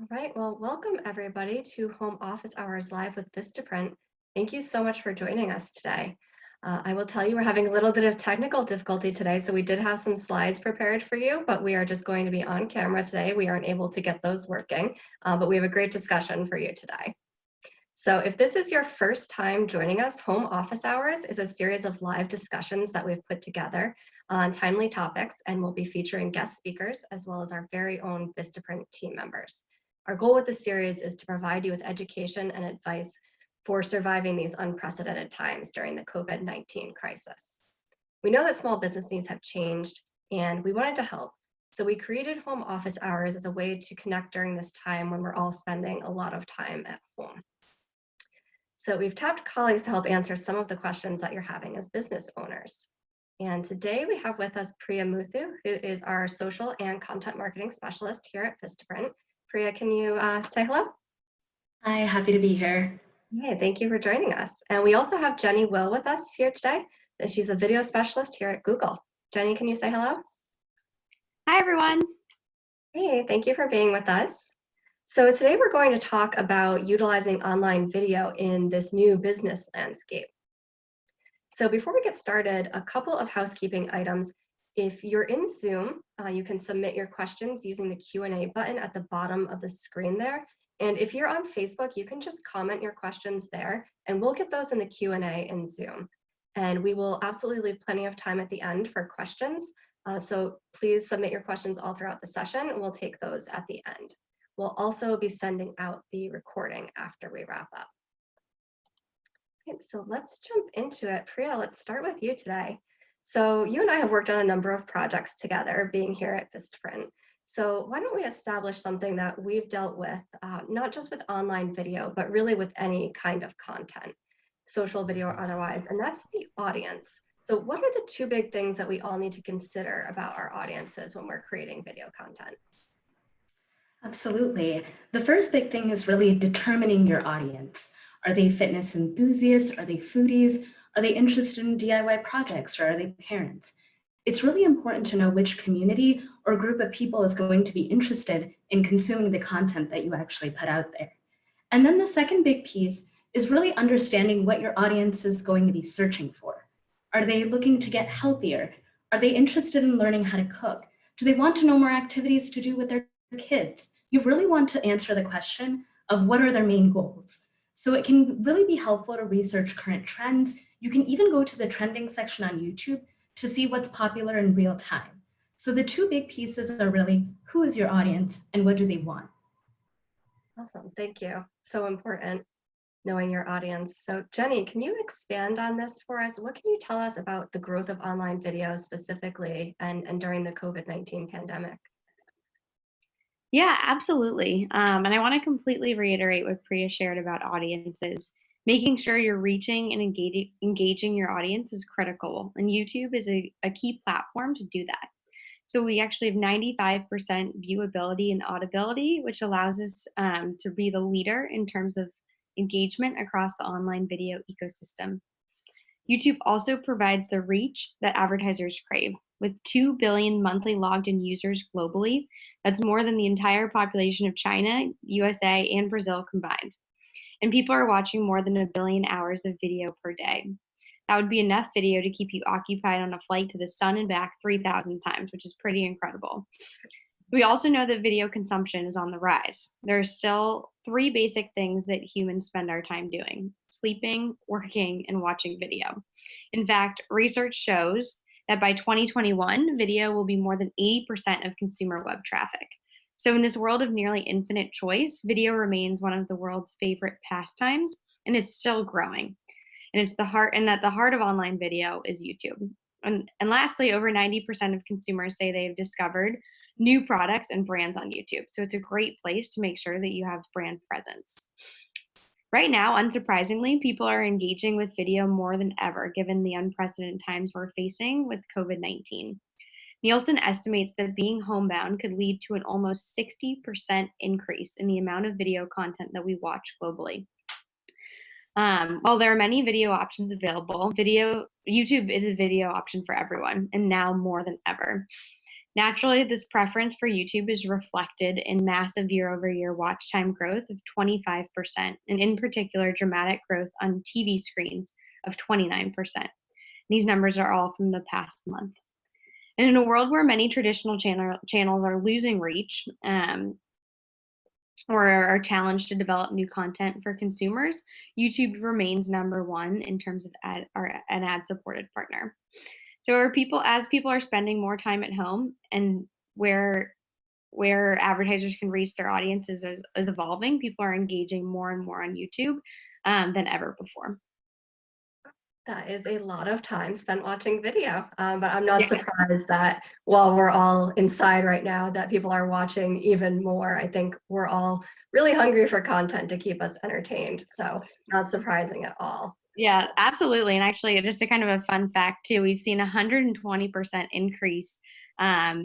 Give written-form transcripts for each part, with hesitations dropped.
All right, well, welcome everybody to Home Office Hours Live with Vistaprint. Thank you so much for joining us today. I will tell you we're having a little bit of technical difficulty today, so we did have some slides prepared for you, but we are just going to be on camera today. We aren't able to get those working, but we have a great discussion for you today. So if this is your first time joining us, Home Office Hours is a series of live discussions that we've put together on timely topics, and we'll be featuring guest speakers as well as our very own Vistaprint team members. Our goal with this series is to provide you with education and advice for surviving these unprecedented times during the COVID-19 crisis. We know that small business needs have changed, and we wanted to help. So we created Home Office Hours as a way to connect during this time when we're all spending a lot of time at home. So we've tapped colleagues to help answer some of the questions that you're having as business owners. And today we have with us Priya Muthu, who is our social and content marketing specialist here at Vistaprint. Priya, can you say hello? Hi, happy to be here. Hey, thank you for joining us. And we also have Jenny Will with us here today. And she's a video specialist here at Google. Jenny, can you say hello? Hi, everyone. Hey, thank you for being with us. So today we're going to talk about utilizing online video in this new business landscape. So before we get started, a couple of housekeeping items. If you're in Zoom, you can submit your questions using the Q&A button at the bottom of the screen there. And if you're on Facebook, you can just comment your questions there, and we'll get those in the Q&A in Zoom. And we will absolutely leave plenty of time at the end for questions. So please submit your questions all throughout the session, and we'll take those at the end. We'll also be sending out the recording after we wrap up. Okay, so let's jump into it. Priya, let's start with you today. So you and I have worked on a number of projects together, being here at Vistaprint. So why don't we establish something that we've dealt with, not just with online video, but really with any kind of content, social video or otherwise, and that's the audience. So what are the two big things that we all need to consider about our audiences when we're creating video content? Absolutely. The first big thing is really determining your audience. Are they fitness enthusiasts? Are they foodies? Are they interested in DIY projects, or are they parents? It's really important to know which community or group of people is going to be interested in consuming the content that you actually put out there. And then the second big piece is really understanding what your audience is going to be searching for. Are they looking to get healthier? Are they interested in learning how to cook? Do they want to know more activities to do with their kids? You really want to answer the question of what are their main goals. So it can really be helpful to research current trends. You can even go to the trending section on YouTube to see what's popular in real time. So the two big pieces are really who is your audience and what do they want? Awesome, thank you. So important, knowing your audience. So Jenny, can you expand on this for us? What can you tell us about the growth of online videos specifically and during the COVID-19 pandemic? Yeah, absolutely. And I want to completely reiterate what Priya shared about audiences. Making sure you're reaching and engaging your audience is critical, and YouTube is a key platform to do that. So we actually have 95% viewability and audibility, which allows us to be the leader in terms of engagement across the online video ecosystem. YouTube also provides the reach that advertisers crave. With 2 billion monthly logged in users globally, that's more than the entire population of China, USA, and Brazil combined. And people are watching more than 1 billion hours of video per day. That would be enough video to keep you occupied on a flight to the sun and back 3,000 times, which is pretty incredible. We also know that video consumption is on the rise. There are still 3 basic things that humans spend our time doing: sleeping, working, and watching video. In fact, research shows that by 2021, video will be more than 80% of consumer web traffic. So in this world of nearly infinite choice, video remains one of the world's favorite pastimes, and it's still growing. And at the heart of online video is YouTube. And lastly, over 90% of consumers say they've discovered new products and brands on YouTube. So it's a great place to make sure that you have brand presence. Right now, unsurprisingly, people are engaging with video more than ever, given the unprecedented times we're facing with COVID-19. Nielsen estimates that being homebound could lead to an almost 60% increase in the amount of video content that we watch globally. While there are many video options available, YouTube is a video option for everyone, and now more than ever. Naturally, this preference for YouTube is reflected in massive year-over-year watch time growth of 25%, and in particular, dramatic growth on TV screens of 29%. These numbers are all from the past month. And in a world where many traditional channels are losing reach, or are challenged to develop new content for consumers, YouTube remains number one in terms of an ad-supported partner. So as people are spending more time at home, and where advertisers can reach their audiences is evolving, people are engaging more and more on YouTube than ever before. That is a lot of time spent watching video, but I'm not Yeah. surprised that while we're all inside right now, that people are watching even more. I think we're all really hungry for content to keep us entertained, so not surprising at all. Yeah, absolutely. And actually, just a kind of a fun fact too, we've seen 120% increase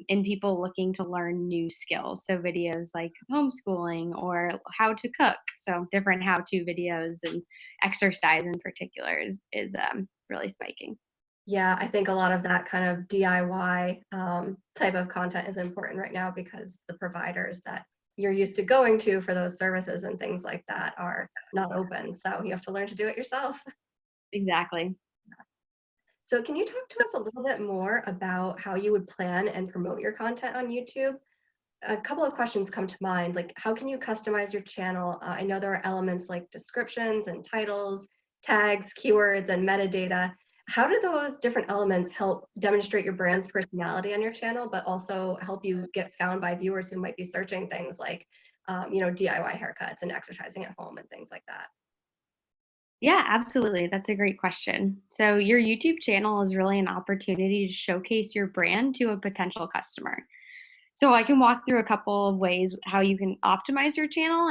in people looking to learn new skills. So videos like homeschooling or how to cook. So different how-to videos and exercise in particular is really spiking. Yeah, I think a lot of that kind of DIY type of content is important right now because the providers that you're used to going to for those services and things like that are not open. So you have to learn to do it yourself. Exactly. So can you talk to us a little bit more about how you would plan and promote your content on YouTube? A couple of questions come to mind, like how can you customize your channel? I know there are elements like descriptions and titles, tags, keywords, and metadata. How do those different elements help demonstrate your brand's personality on your channel, but also help you get found by viewers who might be searching things like, DIY haircuts and exercising at home and things like that? Yeah, absolutely. That's a great question. So, your YouTube channel is really an opportunity to showcase your brand to a potential customer. So, I can walk through a couple of ways how you can optimize your channel,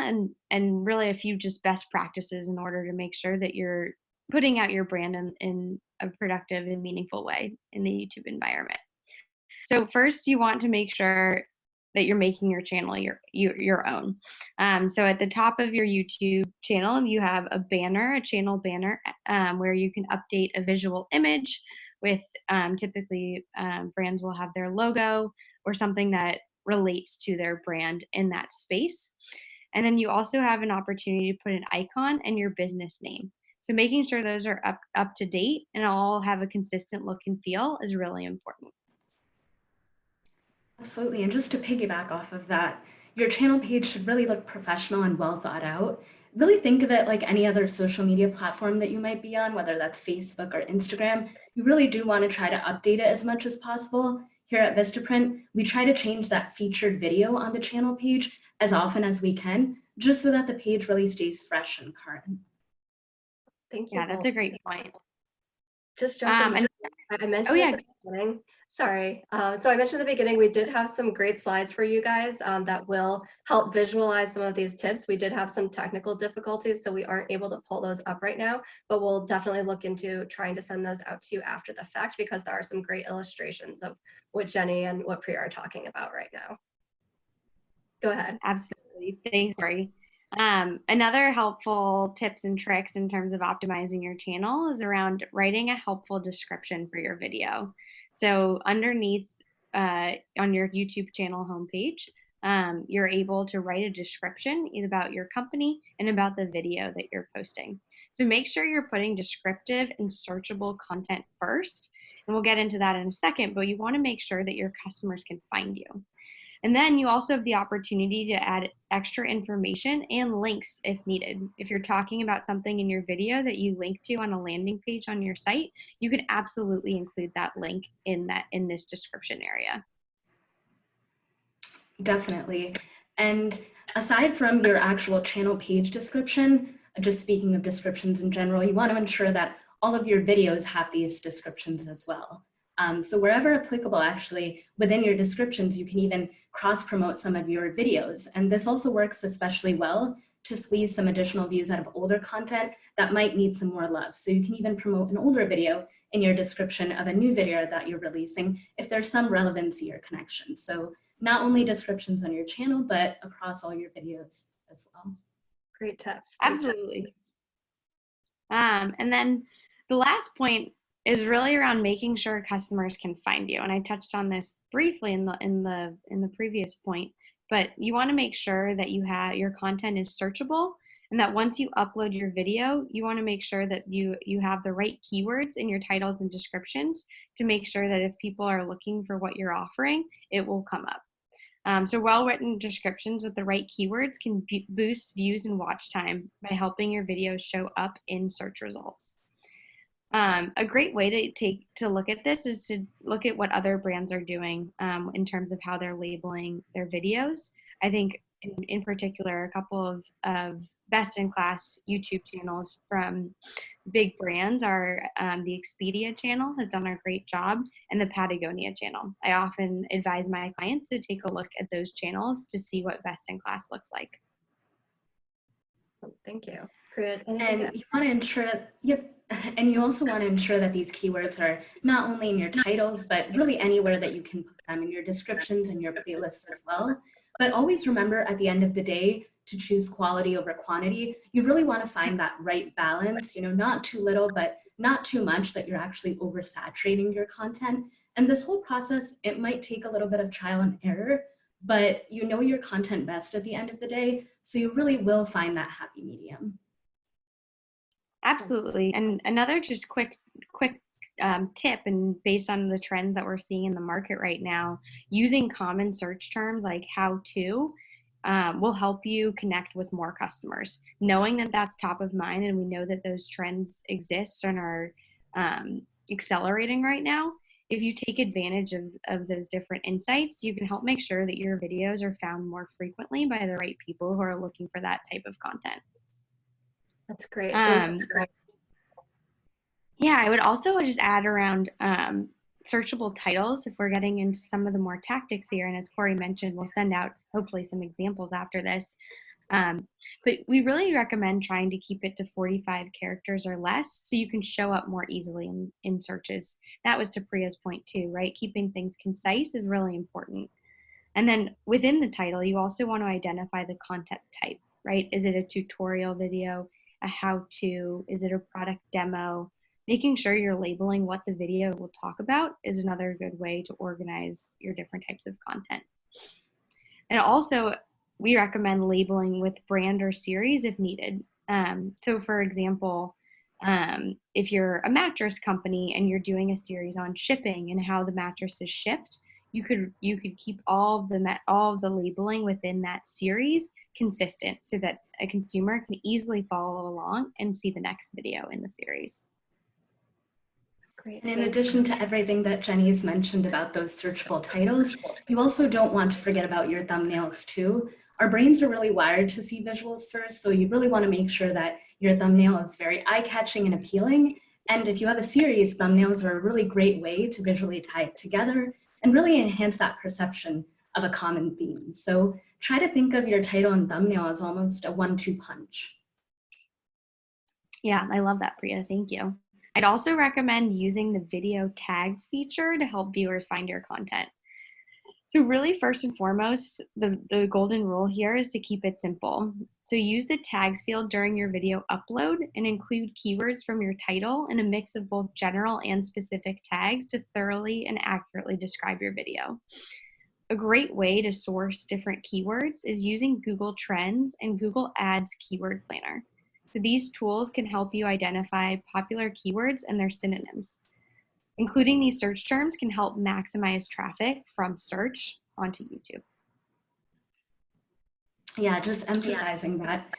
and really a few just best practices in order to make sure that you're putting out your brand in a productive and meaningful way in the YouTube environment. So first, you want to make sure that you're making your channel your own. So at the top of your YouTube channel, you have a channel banner, where you can update a visual image with typically brands will have their logo or something that relates to their brand in that space. And then you also have an opportunity to put an icon and your business name. So making sure those are up to date and all have a consistent look and feel is really important. Absolutely. And just to piggyback off of that, your channel page should really look professional and well thought out. Really think of it like any other social media platform that you might be on, whether that's Facebook or Instagram. You really do want to try to update it as much as possible. Here at Vistaprint, we try to change that featured video on the channel page as often as we can, just so that the page really stays fresh and current. Thank you Yeah, that's both. a great point. Just jumping And I oh mentioned at yeah, the beginning, sorry. So I mentioned at the beginning, we did have some great slides for you guys that will help visualize some of these tips. We did have some technical difficulties, so we aren't able to pull those up right now, but we'll definitely look into trying to send those out to you after the fact because there are some great illustrations of what Jenny and what Priya are talking about right now. Go ahead. absolutely. Thanks, Lori. Another helpful tips and tricks in terms of optimizing your channel is around writing a helpful description for your video. So underneath on your YouTube channel homepage, you're able to write a description about your company and about the video that you're posting. So make sure you're putting descriptive and searchable content first. And we'll get into that in a second, but you want to make sure that your customers can find you. And then you also have the opportunity to add extra information and links if needed. If you're talking about something in your video that you link to on a landing page on your site, you can absolutely include that link in this description area. Definitely. And aside from your actual channel page description, just speaking of descriptions in general, you want to ensure that all of your videos have these descriptions as well. So wherever applicable, actually, within your descriptions, you can even cross-promote some of your videos. And this also works especially well to squeeze some additional views out of older content that might need some more love. So you can even promote an older video in your description of a new video that you're releasing if there's some relevancy or connection. So not only descriptions on your channel, but across all your videos as well. Great tips. Absolutely. And then the last point is really around making sure customers can find you. And I touched on this briefly in the previous point, but you want to make sure that your content is searchable, and that once you upload your video, you want to make sure that you have the right keywords in your titles and descriptions to make sure that if people are looking for what you're offering, it will come up. So well-written descriptions with the right keywords can boost views and watch time by helping your videos show up in search results. A great way to look at this is to look at what other brands are doing in terms of how they're labeling their videos. I think in particular, a couple of best-in-class YouTube channels from big brands are the Expedia channel has done a great job, and the Patagonia channel. I often advise my clients to take a look at those channels to see what best-in-class looks like. Thank you. Priya, And you want to ensure, and you also want to ensure that these keywords are not only in your titles, but really anywhere that you can put them, in your descriptions and your playlists as well. But always remember at the end of the day to choose quality over quantity. You really want to find that right balance, not too little, but not too much that you're actually oversaturating your content. And this whole process, it might take a little bit of trial and error, but you know your content best at the end of the day. So you really will find that happy medium. Absolutely. And another just quick tip, and based on the trends that we're seeing in the market right now, using common search terms like how to will help you connect with more customers. Knowing that that's top of mind, and we know that those trends exist and are accelerating right now, if you take advantage of those different insights, you can help make sure that your videos are found more frequently by the right people who are looking for that type of content. That's great. That's great. Yeah, I would also just add around searchable titles, if we're getting into some of the more tactics here. And as Corey mentioned, we'll send out hopefully some examples after this. But we really recommend trying to keep it to 45 characters or less so you can show up more easily in searches. That was to Priya's point too, right? Keeping things concise is really important. And then within the title, you also want to identify the content type, right? Is it a tutorial video, a how-to? Is it a product demo? Making sure you're labeling what the video will talk about is another good way to organize your different types of content. And also, we recommend labeling with brand or series if needed. So for example, if you're a mattress company and you're doing a series on shipping and how the mattress is shipped, you could keep all of the labeling within that series consistent so that a consumer can easily follow along and see the next video in the series. Great. And in addition to everything that Jenny's mentioned about those searchable titles, you also don't want to forget about your thumbnails too. Our brains are really wired to see visuals first, so you really want to make sure that your thumbnail is very eye-catching and appealing. And if you have a series, thumbnails are a really great way to visually tie it together and really enhance that perception of a common theme. So try to think of your title and thumbnail as almost a 1-2 punch. Yeah, I love that, Priya. Thank you. I'd also recommend using the video tags feature to help viewers find your content. So really, first and foremost, the golden rule here is to keep it simple. So use the tags field during your video upload and include keywords from your title and a mix of both general and specific tags to thoroughly and accurately describe your video. A great way to source different keywords is using Google Trends and Google Ads Keyword Planner. So these tools can help you identify popular keywords and their synonyms. Including these search terms can help maximize traffic from search onto YouTube. Yeah, just emphasizing that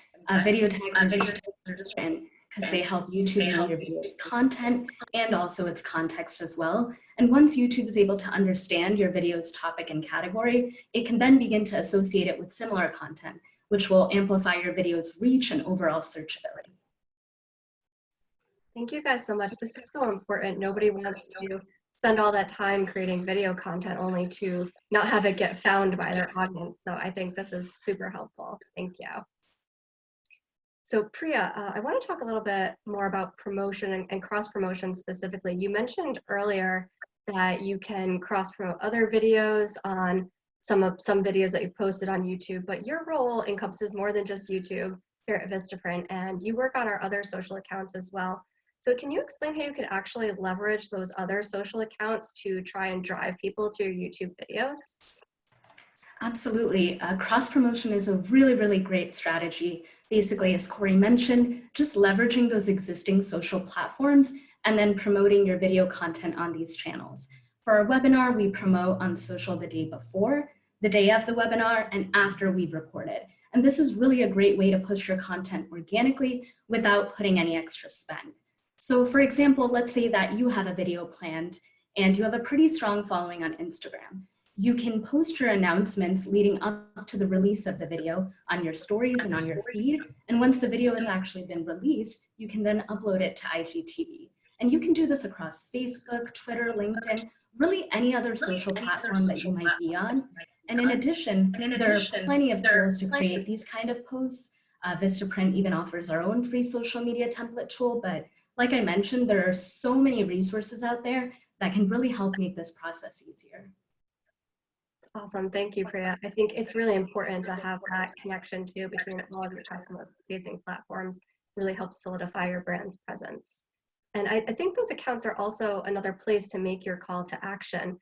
video tags are just important because they help YouTube know your video's content and also its context as well. And once YouTube is able to understand your video's topic and category, it can then begin to associate it with similar content, which will amplify your video's reach and overall searchability. Thank you guys so much. This is so important. Nobody wants to spend all that time creating video content only to not have it get found by their audience. So I think this is super helpful. Thank you. So Priya, I want to talk a little bit more about promotion and cross-promotion specifically. You mentioned earlier that you can cross-promote other videos on some videos that you've posted on YouTube, but your role encompasses more than just YouTube here at Vistaprint, and you work on our other social accounts as well. So can you explain how you could actually leverage those other social accounts to try and drive people to your YouTube videos? Absolutely. Cross promotion is a really, really great strategy. Basically, as Corey mentioned, just leveraging those existing social platforms and then promoting your video content on these channels. For our webinar, we promote on social the day before, the day of the webinar, and after we've recorded. And this is really a great way to push your content organically without putting any extra spend. So for example, let's say that you have a video planned and you have a pretty strong following on Instagram. You can post your announcements leading up to the release of the video on your stories and on your feed. And once the video has actually been released, you can then upload it to IGTV. And you can do this across Facebook, Twitter, LinkedIn, really any other social platform that you might be on. And in addition, there are plenty of tools to create these kind of posts. Vistaprint even offers our own free social media template tool. But like I mentioned, there are so many resources out there that can really help make this process easier. Awesome. Thank you, Priya. I think it's really important to have that connection too between all of your customer-facing platforms. Really helps solidify your brand's presence. And I think those accounts are also another place to make your call to action.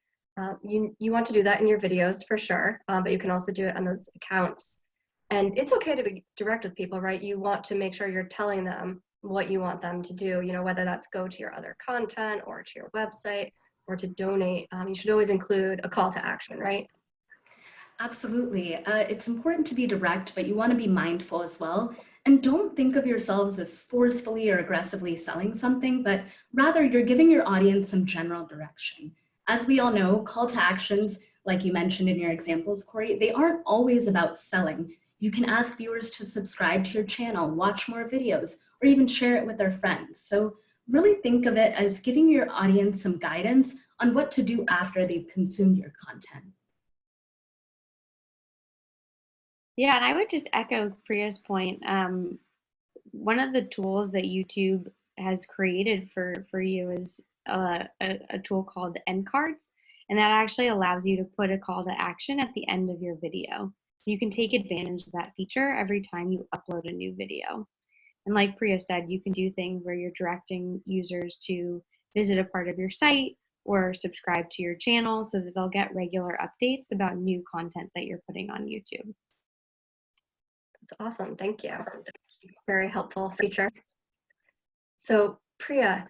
You want to do that in your videos for sure, but you can also do it on those accounts. And it's okay to be direct with people, right? You want to make sure you're telling them what you want them to do, whether that's go to your other content or to your website or to donate. You should always include a call to action, right? Absolutely. It's important to be direct, but you want to be mindful as well. And don't think of yourselves as forcefully or aggressively selling something, but rather you're giving your audience some general direction. As we all know, call to actions, like you mentioned in your examples, Corey, they aren't always about selling. You can ask viewers to subscribe to your channel, watch more videos, or even share it with their friends. So really think of it as giving your audience some guidance on what to do after they've consumed your content. Yeah, and I would just echo Priya's point. One of the tools that YouTube has created for you is a tool called end cards, and that actually allows you to put a call to action at the end of your video. So you can take advantage of that feature every time you upload a new video. And like Priya said, you can do things where you're directing users to visit a part of your site or subscribe to your channel so that they'll get regular updates about new content that you're putting on YouTube. That's awesome. Thank you. Very helpful feature. So Priya,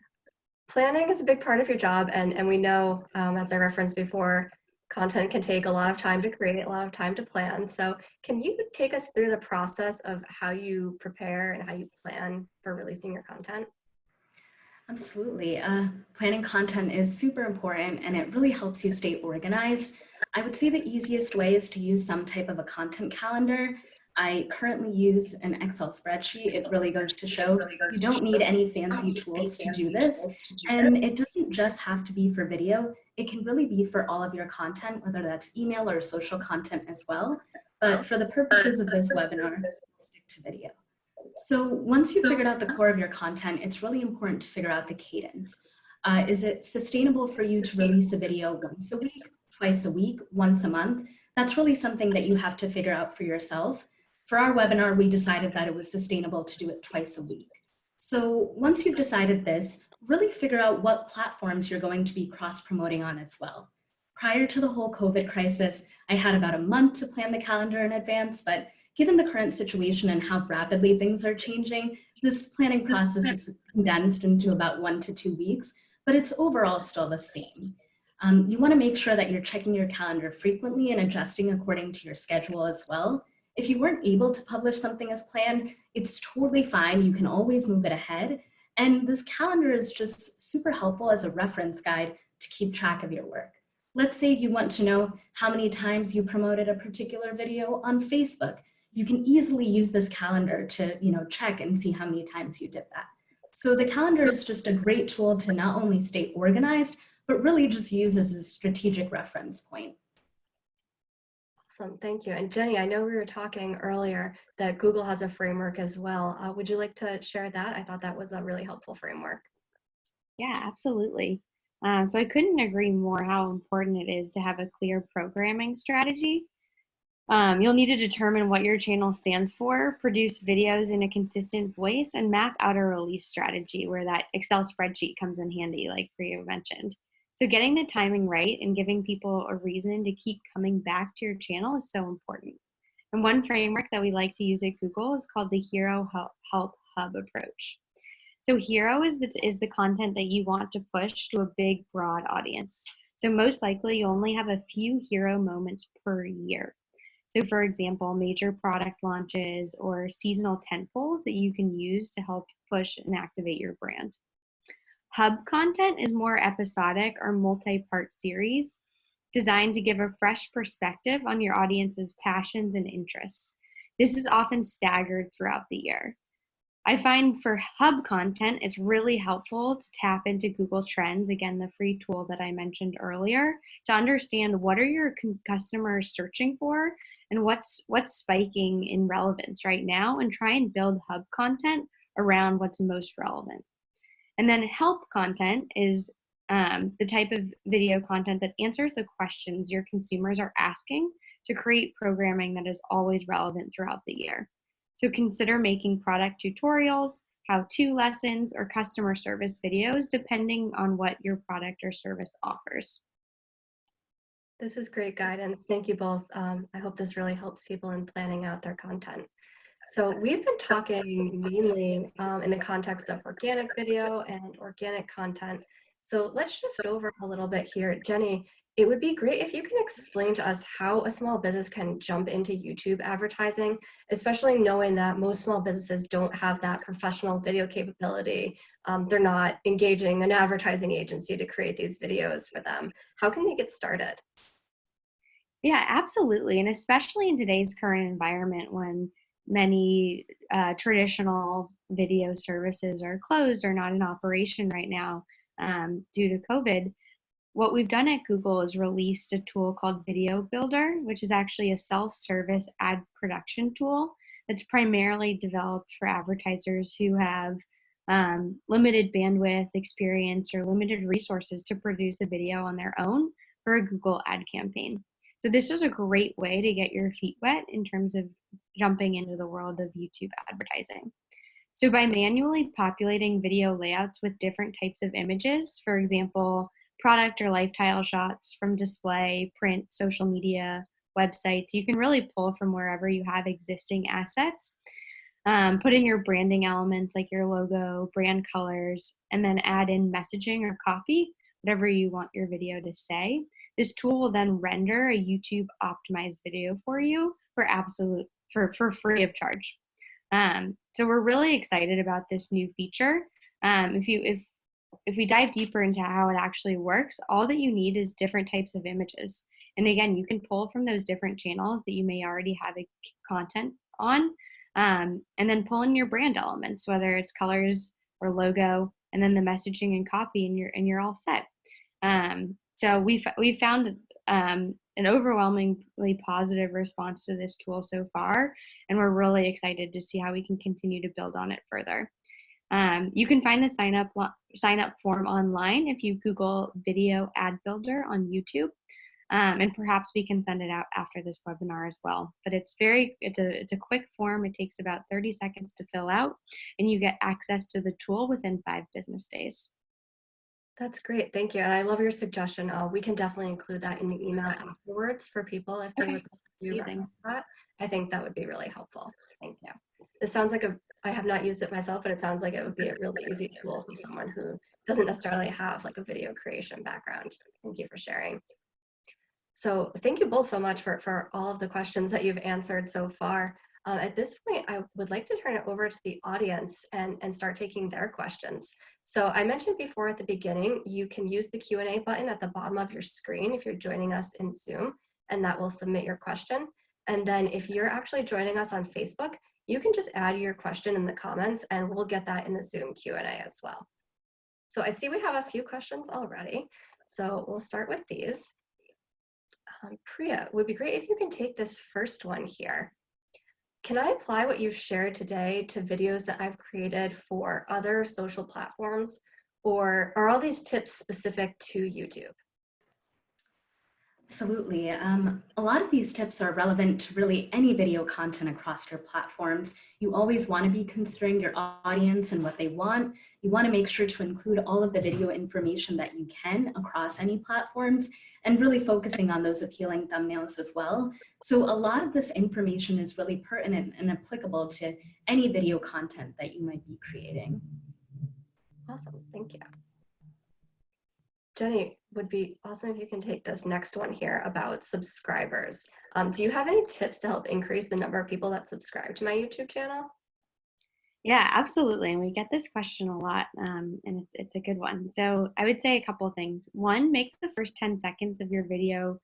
planning is a big part of your job, and we know, as I referenced before, content can take a lot of time to create, a lot of time to plan. So can you take us through the process of how you prepare and how you plan for releasing your content? Absolutely. Planning content is super important and it really helps you stay organized. I would say the easiest way is to use some type of a content calendar. I currently use an Excel spreadsheet. It really goes to show you don't need any fancy tools to do this. And it doesn't just have to be for video. It can really be for all of your content, whether that's email or social content as well. But for the purposes of this webinar, we'll stick to video. So once you've figured out the core of your content, it's really important to figure out the cadence. Is it sustainable for you to release a video once a week, twice a week, once a month? That's really something that you have to figure out for yourself. For our webinar, we decided that it was sustainable to do it twice a week. So once you've decided this, really figure out what platforms you're going to be cross-promoting on as well. Prior to the whole COVID crisis, I had about a month to plan the calendar in advance, but given the current situation and how rapidly things are changing, this planning process is condensed into about 1 to 2 weeks, but it's overall still the same. You want to make sure that you're checking your calendar frequently and adjusting according to your schedule as well. If you weren't able to publish something as planned, it's totally fine. You can always move it ahead. And this calendar is just super helpful as a reference guide to keep track of your work. Let's say you want to know how many times you promoted a particular video on Facebook. You can easily use this calendar to, check and see how many times you did that. So the calendar is just a great tool to not only stay organized, but really just use as a strategic reference point. Awesome, thank you. And Jenny, I know we were talking earlier that Google has a framework as well. Would you like to share that? I thought that was a really helpful framework. Yeah, absolutely. So I couldn't agree more how important it is to have a clear programming strategy. You'll need to determine what your channel stands for, produce videos in a consistent voice, and map out a release strategy where that Excel spreadsheet comes in handy, like Priya mentioned. So getting the timing right and giving people a reason to keep coming back to your channel is so important. And one framework that we like to use at Google is called the Hero Help Hub approach. So Hero is the content that you want to push to a big, broad audience. So most likely you only have a few hero moments per year. So for example, major product launches or seasonal tentpoles that you can use to help push and activate your brand. Hub content is more episodic or multi-part series designed to give a fresh perspective on your audience's passions and interests. This is often staggered throughout the year. I find for hub content, it's really helpful to tap into Google Trends, again, the free tool that I mentioned earlier, to understand what are your customers searching for and what's spiking in relevance right now, and try and build hub content around what's most relevant. And then help content is the type of video content that answers the questions your consumers are asking to create programming that is always relevant throughout the year. So consider making product tutorials, how-to lessons, or customer service videos, depending on what your product or service offers. This is great guidance. Thank you both. I hope this really helps people in planning out their content. So we've been talking mainly in the context of organic video and organic content. So let's shift over a little bit here. Jenny, it would be great if you can explain to us how a small business can jump into YouTube advertising, especially knowing that most small businesses don't have that professional video capability. They're not engaging an advertising agency to create these videos for them. How can they get started? Yeah, absolutely. And especially in today's current environment when many traditional video services are closed or not in operation right now due to COVID, what we've done at Google is released a tool called Video Builder, which is actually a self-service ad production tool that's primarily developed for advertisers who have limited bandwidth, experience, or limited resources to produce a video on their own for a Google ad campaign. So this is a great way to get your feet wet in terms of jumping into the world of YouTube advertising. So by manually populating video layouts with different types of images, for example, product or lifestyle shots from display, print, social media, websites, you can really pull from wherever you have existing assets. Put in your branding elements like your logo, brand colors, and then add in messaging or copy, whatever you want your video to say. This tool will then render a YouTube optimized video for you for free of charge. So we're really excited about this new feature. If we dive deeper into how it actually works, all that you need is different types of images. And again, you can pull from those different channels that you may already have content on, and then pull in your brand elements, whether it's colors or logo, and then the messaging and copy, and you're all set. So we've found an overwhelmingly positive response to this tool so far, and we're really excited to see how we can continue to build on it further. You can find the sign up form online if you Google Video Ad Builder on YouTube, and perhaps we can send it out after this webinar as well. But it's a quick form. It takes about 30 seconds to fill out, and you get access to the tool within 5 business days. That's great. Thank you. And I love your suggestion. We can definitely include that in the email afterwards for people if they would like to reference that. I think that would be really helpful. Thank you. This sounds like I have not used it myself, but it sounds like it would be a really easy tool for someone who doesn't necessarily have like a video creation background. Thank you for sharing. So thank you both so much for all of the questions that you've answered so far. At this point, I would like to turn it over to the audience and start taking their questions. So I mentioned before at the beginning, you can use the Q&A button at the bottom of your screen if you're joining us in Zoom, and that will submit your question. And then if you're actually joining us on Facebook, you can just add your question in the comments and we'll get that in the Zoom Q&A as well. So I see we have a few questions already. So we'll start with these. Priya, it would be great if you can take this first one here. Can I apply what you've shared today to videos that I've created for other social platforms, or are all these tips specific to YouTube? Absolutely. A lot of these tips are relevant to really any video content across your platforms. You always want to be considering your audience and what they want. You want to make sure to include all of the video information that you can across any platforms and really focusing on those appealing thumbnails as well. So a lot of this information is really pertinent and applicable to any video content that you might be creating. Awesome, thank you. Jenny, would be awesome if you can take this next one here about subscribers. Do you have any tips to help increase the number of people that subscribe to my YouTube channel? Yeah, absolutely. And we get this question a lot, and it's a good one. So I would say a couple of things. One, make the first 10 seconds of your video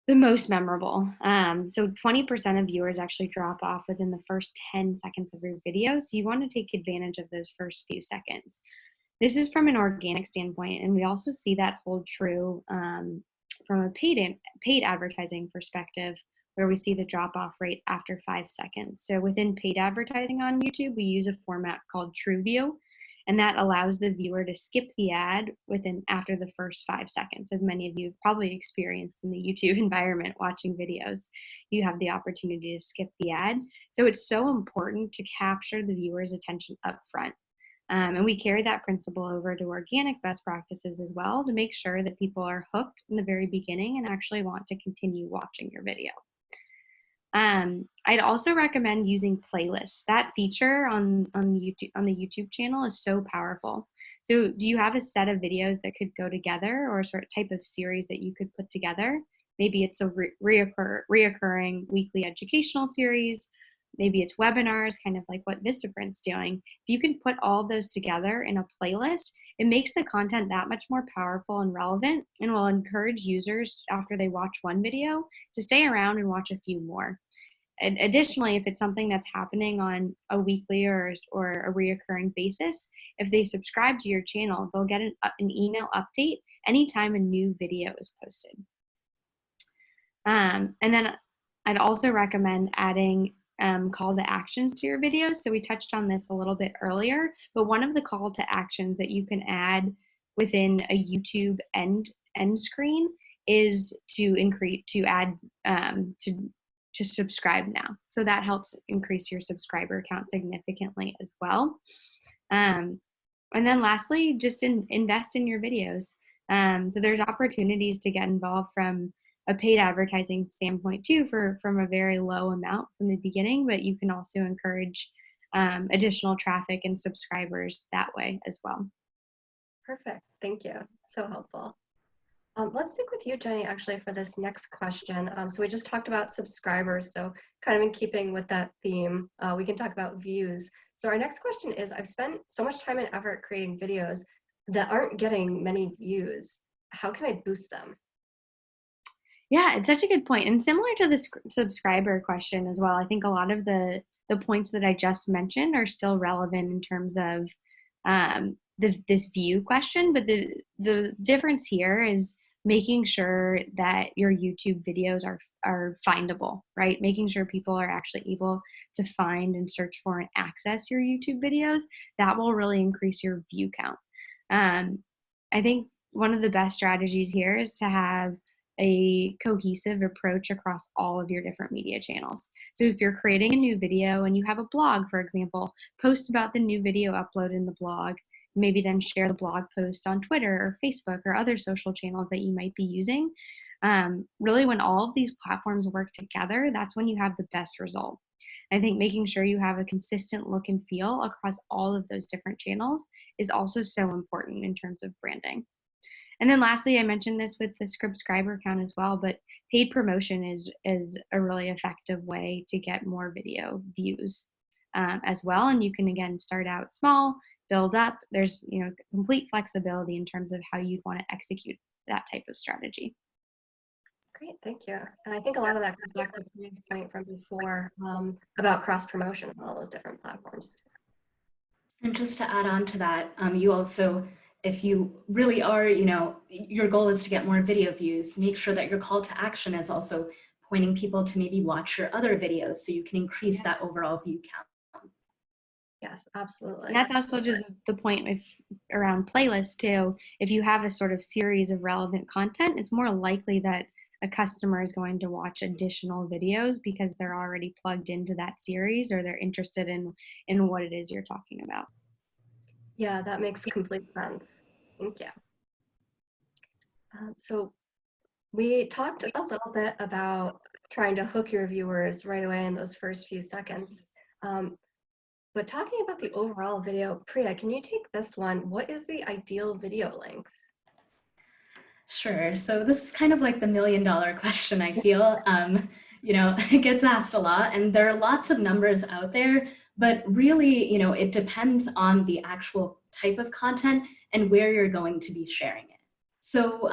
the most memorable. So 20% of viewers actually drop off within the first 10 seconds of your video. So you want to take advantage of those first few seconds. This is from an organic standpoint, and we also see that hold true from a paid advertising perspective, where we see the drop off rate after 5 seconds. So within paid advertising on YouTube, we use a format called TrueView, and that allows the viewer to skip the ad after the first 5 seconds. As many of you have probably experienced in the YouTube environment watching videos, you have the opportunity to skip the ad. So it's so important to capture the viewer's attention up front. And we carry that principle over to organic best practices as well to make sure that people are hooked in the very beginning and actually want to continue watching your video. I'd also recommend using playlists. That feature on the YouTube channel is so powerful. So do you have a set of videos that could go together, or a sort of type of series that you could put together? Maybe it's a reoccurring weekly educational series. Maybe it's webinars, kind of like what Vistaprint's doing. If you can put all those together in a playlist, it makes the content that much more powerful and relevant, and will encourage users after they watch one video to stay around and watch a few more. And additionally, if it's something that's happening on a weekly or a reoccurring basis, if they subscribe to your channel, they'll get an email update anytime a new video is posted. And then I'd also recommend adding call to actions to your videos. So we touched on this a little bit earlier, but one of the call to actions that you can add within a YouTube end screen is to subscribe now. So that helps increase your subscriber count significantly as well. And then lastly, just invest in your videos. So there's opportunities to get involved from a paid advertising standpoint too, from a very low amount from the beginning, but you can also encourage additional traffic and subscribers that way as well. Perfect, thank you, so helpful. Let's stick with you, Jenny, actually, for this next question. So we just talked about subscribers, so kind of in keeping with that theme, we can talk about views. So our next question is, I've spent so much time and effort creating videos that aren't getting many views. How can I boost them? Yeah, it's such a good point. And similar to the subscriber question as well, I think a lot of the points that I just mentioned are still relevant in terms of this view question. But the difference here is making sure that your YouTube videos are findable, right? Making sure people are actually able to find and search for and access your YouTube videos. That will really increase your view count. I think one of the best strategies here is to have a cohesive approach across all of your different media channels. So if you're creating a new video and you have a blog, for example, post about the new video upload in the blog, maybe then share the blog post on Twitter or Facebook or other social channels that you might be using. Really, when all of these platforms work together, that's when you have the best result. I think making sure you have a consistent look and feel across all of those different channels is also so important in terms of branding. And then lastly, I mentioned this with the subscriber count as well, but paid promotion is a really effective way to get more video views as well. And you can, again, start out small, build up. There's complete flexibility in terms of how you'd want to execute that type of strategy. Great, thank you. And I think a lot of that goes back to Jenny's point from before about cross promotion on all those different platforms. And just to add on to that, you also, if you really are, your goal is to get more video views, make sure that your call to action is also pointing people to maybe watch your other videos so you can increase that overall view count. Yes, absolutely. And that's also just the point around playlists too. If you have a sort of series of relevant content, it's more likely that a customer is going to watch additional videos because they're already plugged into that series or they're interested in what it is you're talking about. Yeah, that makes complete sense. Thank you. So we talked a little bit about trying to hook your viewers right away in those first few seconds. But talking about the overall video, Priya, can you take this one? What is the ideal video length? Sure. So this is kind of like the $1,000,000 question, I feel. It gets asked a lot, and there are lots of numbers out there, but really, it depends on the actual type of content and where you're going to be sharing it. So,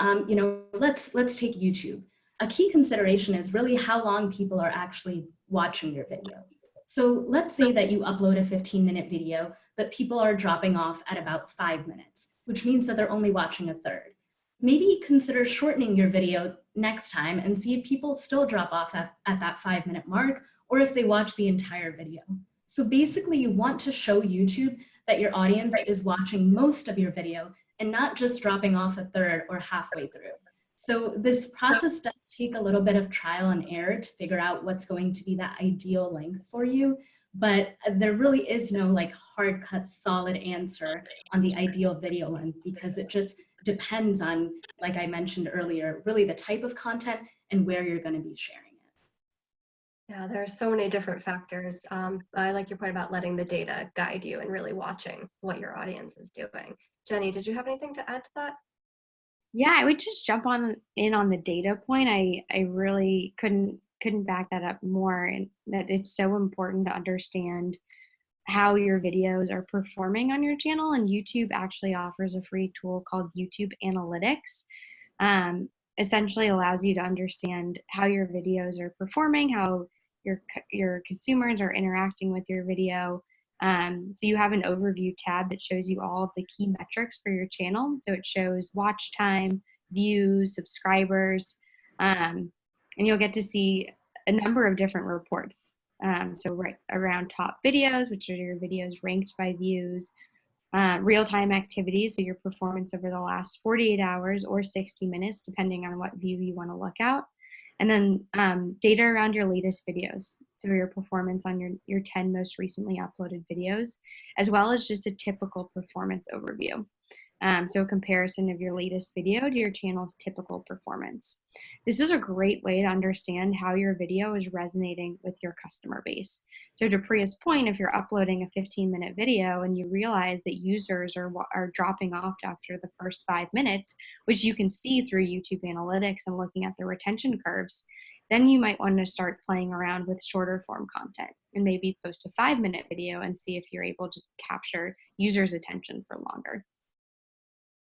let's take YouTube. A key consideration is really how long people are actually watching your video. So let's say that you upload a 15-minute video, but people are dropping off at about 5 minutes, which means that they're only watching a third. Maybe consider shortening your video next time and see if people still drop off at that 5-minute mark or if they watch the entire video. So basically, you want to show YouTube that your audience is watching most of your video and not just dropping off a third or halfway through. So this process does take a little bit of trial and error to figure out what's going to be the ideal length for you, but there really is no like hard cut solid answer on the ideal video length because it just depends on, like I mentioned earlier, really the type of content and where you're going to be sharing it. Yeah, there are so many different factors. I like your point about letting the data guide you and really watching what your audience is doing. Jenny, did you have anything to add to that? Yeah, I would just jump in on the data point. I really couldn't back that up more, and that it's so important to understand how your videos are performing on your channel. And YouTube actually offers a free tool called YouTube Analytics. Um, Essentially allows you to understand how your videos are performing, how your consumers are interacting with your video. So you have an overview tab that shows you all of the key metrics for your channel. So it shows watch time, views, subscribers, and you'll get to see a number of different reports. So right around top videos, which are your videos ranked by views, real-time activities, so your performance over the last 48 hours or 60 minutes, depending on what view you want to look at. And then data around your latest videos, so your performance on your 10 most recently uploaded videos, as well as just a typical performance overview. So a comparison of your latest video to your channel's typical performance. This is a great way to understand how your video is resonating with your customer base. So to Priya's point, if you're uploading a 15-minute video and you realize that users are dropping off after the first 5 minutes, which you can see through YouTube Analytics and looking at the retention curves, then you might want to start playing around with shorter form content and maybe post a 5-minute video and see if you're able to capture users' attention for longer.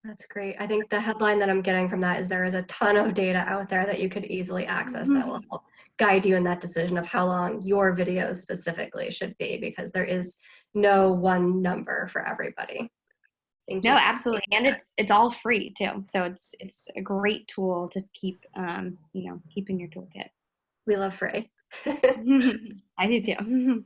That's great. I think the headline that I'm getting from that is there is a ton of data out there that you could easily access that will help guide you in that decision of how long your videos specifically should be, because there is no one number for everybody. Thank you. No, absolutely, and it's all free too. So it's a great tool to keep keep in your toolkit. We love free. I do too.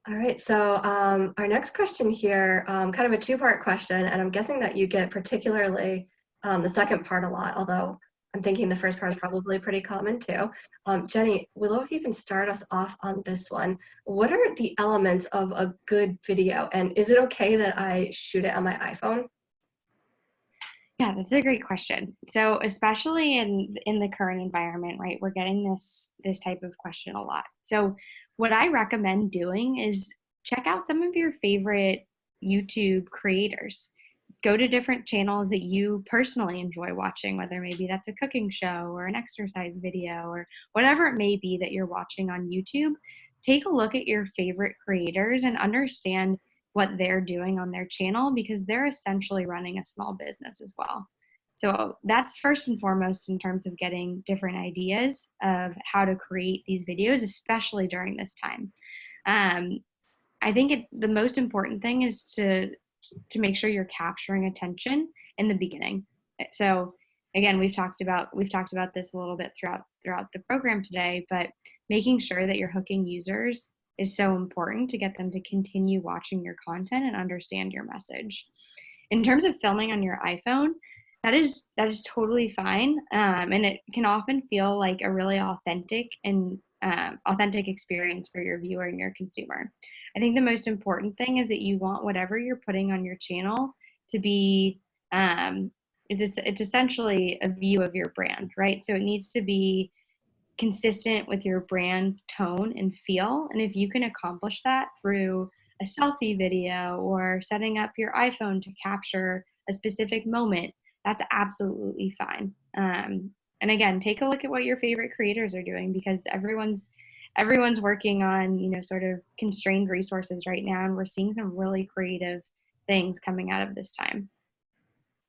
All right, so our next question here, kind of a two-part question, and I'm guessing that you get particularly the second part a lot, although I'm thinking the first part is probably pretty common too. Jenny, we'd love if you can start us off on this one. What are the elements of a good video, and is it okay that I shoot it on my iPhone? Yeah, that's a great question. So especially in the current environment, right? We're getting this type of question a lot. So what I recommend doing is check out some of your favorite YouTube creators. Go to different channels that you personally enjoy watching, whether maybe that's a cooking show or an exercise video or whatever it may be that you're watching on YouTube. Take a look at your favorite creators and understand what they're doing on their channel, because they're essentially running a small business as well. So that's first and foremost in terms of getting different ideas of how to create these videos, especially during this time. I think the most important thing is to make sure you're capturing attention in the beginning. So again, we've talked about this a little bit throughout the program today, but making sure that you're hooking users is so important to get them to continue watching your content and understand your message. In terms of filming on your iPhone, That is totally fine, and it can often feel like a really authentic experience for your viewer and your consumer. I think the most important thing is that you want whatever you're putting on your channel to be it's essentially a view of your brand, right? So it needs to be consistent with your brand tone and feel. And if you can accomplish that through a selfie video or setting up your iPhone to capture a specific moment, that's absolutely fine. And again, take a look at what your favorite creators are doing, because everyone's working on, sort of constrained resources right now, and we're seeing some really creative things coming out of this time.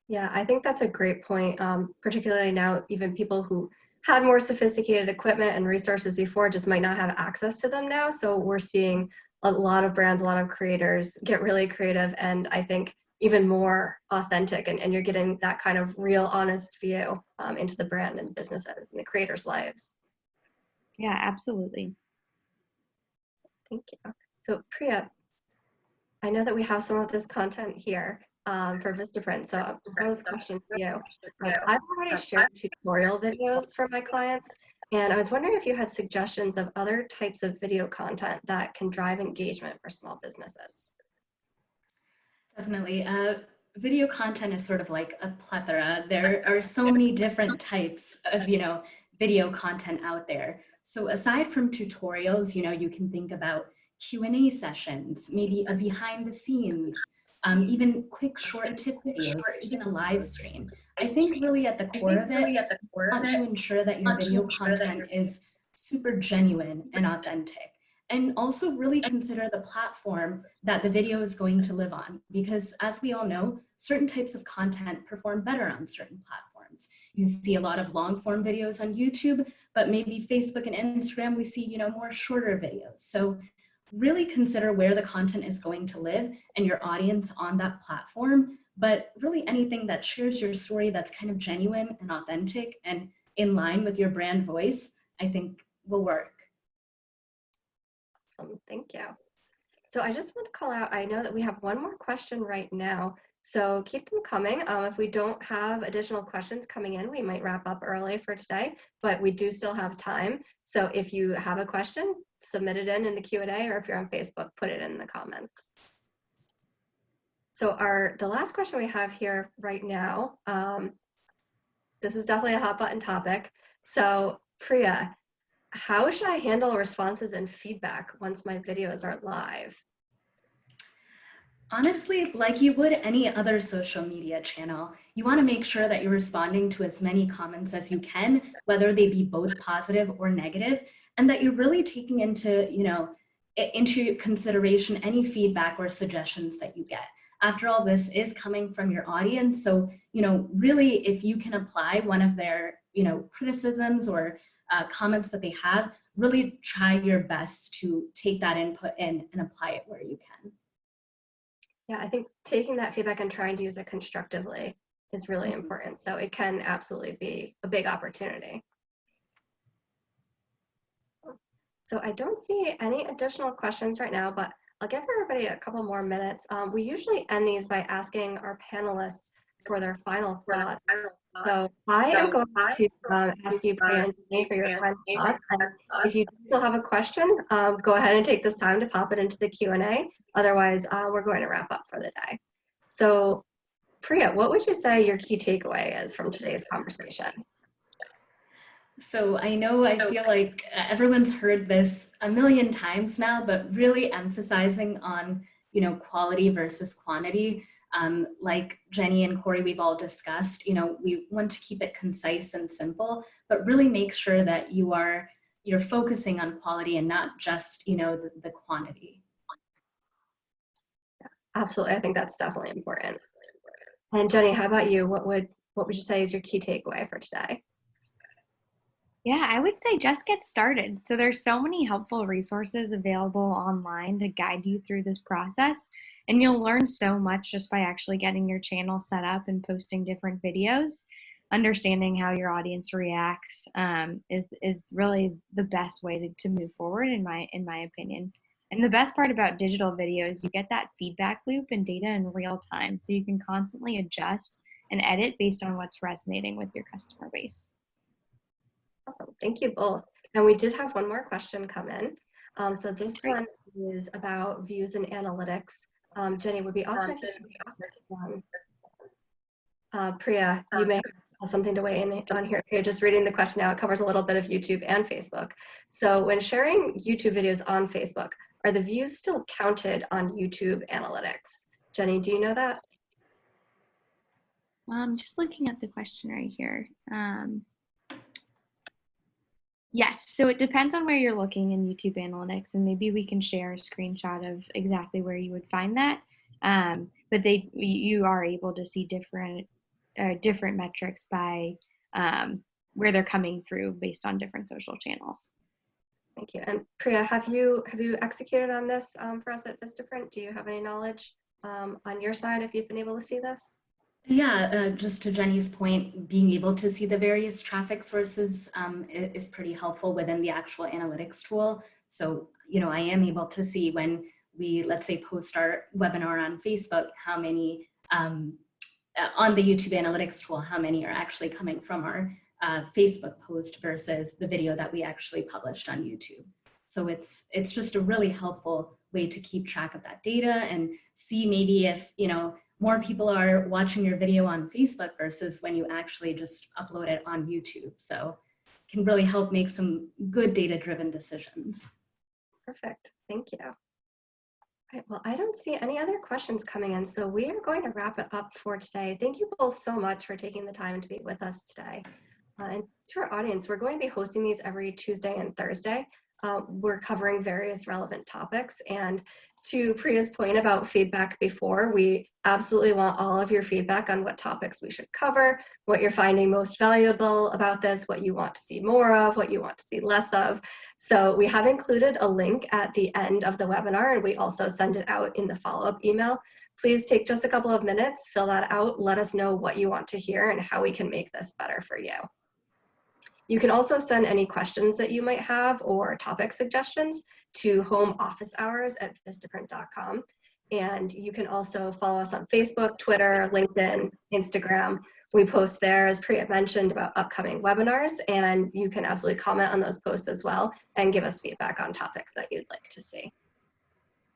Yeah, I think that's a great point, particularly now, even people who had more sophisticated equipment and resources before just might not have access to them now. So we're seeing a lot of brands, a lot of creators get really creative, and I think even more authentic, and you're getting that kind of real, honest view into the brand and businesses and the creators' lives. Yeah, absolutely. Thank you. So Priya, I know that we have some of this content here for Vistaprint, so I'll pose a question for you. I've already shared tutorial videos for my clients, and I was wondering if you had suggestions of other types of video content that can drive engagement for small businesses. Definitely. Video content is sort of like a plethora. There are so many different types of, video content out there. So aside from tutorials, you can think about Q&A sessions, maybe a behind the scenes, even quick short tip videos, or even a live stream. I think really at the core of it, you want to ensure that your video content is super genuine and authentic. And also really consider the platform that the video is going to live on, because as we all know, certain types of content perform better on certain platforms. You see a lot of long form videos on YouTube, but maybe Facebook and Instagram, we see, more shorter videos. So really consider where the content is going to live and your audience on that platform, but really anything that shares your story that's kind of genuine and authentic and in line with your brand voice, I think will work. Awesome, thank you. So I just want to call out, I know that we have one more question right now, so keep them coming. If we don't have additional questions coming in, we might wrap up early for today, but we do still have time. So if you have a question, submit it in the Q&A, or if you're on Facebook, put it in the comments. So the last question we have here right now, this is definitely a hot button topic. So Priya, how should I handle responses and feedback once my videos are live? Honestly, like you would any other social media channel, you want to make sure that you're responding to as many comments as you can, whether they be both positive or negative, and that you're really taking into consideration any feedback or suggestions that you get. After all, this is coming from your audience, so really, if you can apply one of their criticisms or comments that they have, really try your best to take that input in and apply it where you can. Yeah, I think taking that feedback and trying to use it constructively is really important. So it can absolutely be a big opportunity. So I don't see any additional questions right now, but I'll give everybody a couple more minutes. We usually end these by asking our panelists for their final thoughts. So I am going to ask you, Priya and Jenny, for your final thoughts. And if you still have a question, go ahead and take this time to pop it into the Q&A. Otherwise, we're going to wrap up for the day. So Priya, what would you say your key takeaway is from today's conversation? So I feel like everyone's heard this a million times now, but really emphasizing on, quality versus quantity. Like Jenny and Corey, we've all discussed, we want to keep it concise and simple, but really make sure that you're focusing on quality and not just, the quantity. Absolutely, I think that's definitely important. And Jenny, how about you? What would you say is your key takeaway for today? Yeah, I would say just get started. So there's so many helpful resources available online to guide you through this process. And you'll learn so much just by actually getting your channel set up and posting different videos. Understanding how your audience reacts is really the best way to move forward, in my opinion. And the best part about digital videos, you get that feedback loop and data in real time. So you can constantly adjust and edit based on what's resonating with your customer base. Awesome. Thank you both. And we did have one more question come in. So this Great. one is about views and analytics. Jenny, would be awesome if you could ask this one. Priya, you may have something to weigh in on here. You're just reading the question now. It covers a little bit of YouTube and Facebook. So when sharing YouTube videos on Facebook, are the views still counted on YouTube analytics? Jenny, do you know that? I'm just looking at the question right here. Yes, so it depends on where you're looking in YouTube Analytics, and maybe we can share a screenshot of exactly where you would find that. But you are able to see different metrics by where they're coming through based on different social channels. Thank you. And Priya, have you executed on this for us at Vistaprint? Do you have any knowledge on your side if you've been able to see this? Yeah, just to Jenny's point, being able to see the various traffic sources is pretty helpful within the actual analytics tool. So, I am able to see when we, let's say, post our webinar on Facebook, how many, on the YouTube analytics tool, how many are actually coming from our Facebook post versus the video that we actually published on YouTube. So it's just a really helpful way to keep track of that data and see maybe if, more people are watching your video on Facebook versus when you actually just upload it on YouTube. So it can really help make some good data-driven decisions. Perfect. Thank you. All right, well, I don't see any other questions coming in, so we are going to wrap it up for today. Thank you both so much for taking the time to be with us today. And to our audience, we're going to be hosting these every Tuesday and Thursday. We're covering various relevant topics, and to Priya's point about feedback before, we absolutely want all of your feedback on what topics we should cover, what you're finding most valuable about this, what you want to see more of, what you want to see less of. So we have included a link at the end of the webinar, and we also send it out in the follow-up email. Please take just a couple of minutes, fill that out, let us know what you want to hear and how we can make this better for you. You can also send any questions that you might have or topic suggestions to homeofficehours@vistaprint.com. And you can also follow us on Facebook, Twitter, LinkedIn, Instagram. We post there, as Priya mentioned, about upcoming webinars, and you can absolutely comment on those posts as well and give us feedback on topics that you'd like to see.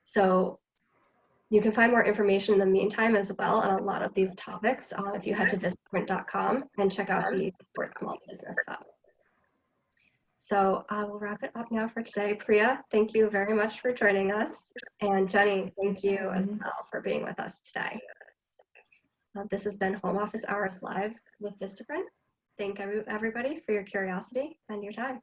So you can find more information in the meantime as well on a lot of these topics if you head to vistaprint.com and check out the Support Small Business Hub. So we'll wrap it up now for today. Priya, thank you very much for joining us. And Jenny, thank you as well for being with us today. This has been Home Office Hours Live with Vistaprint. Thank everybody for your curiosity and your time.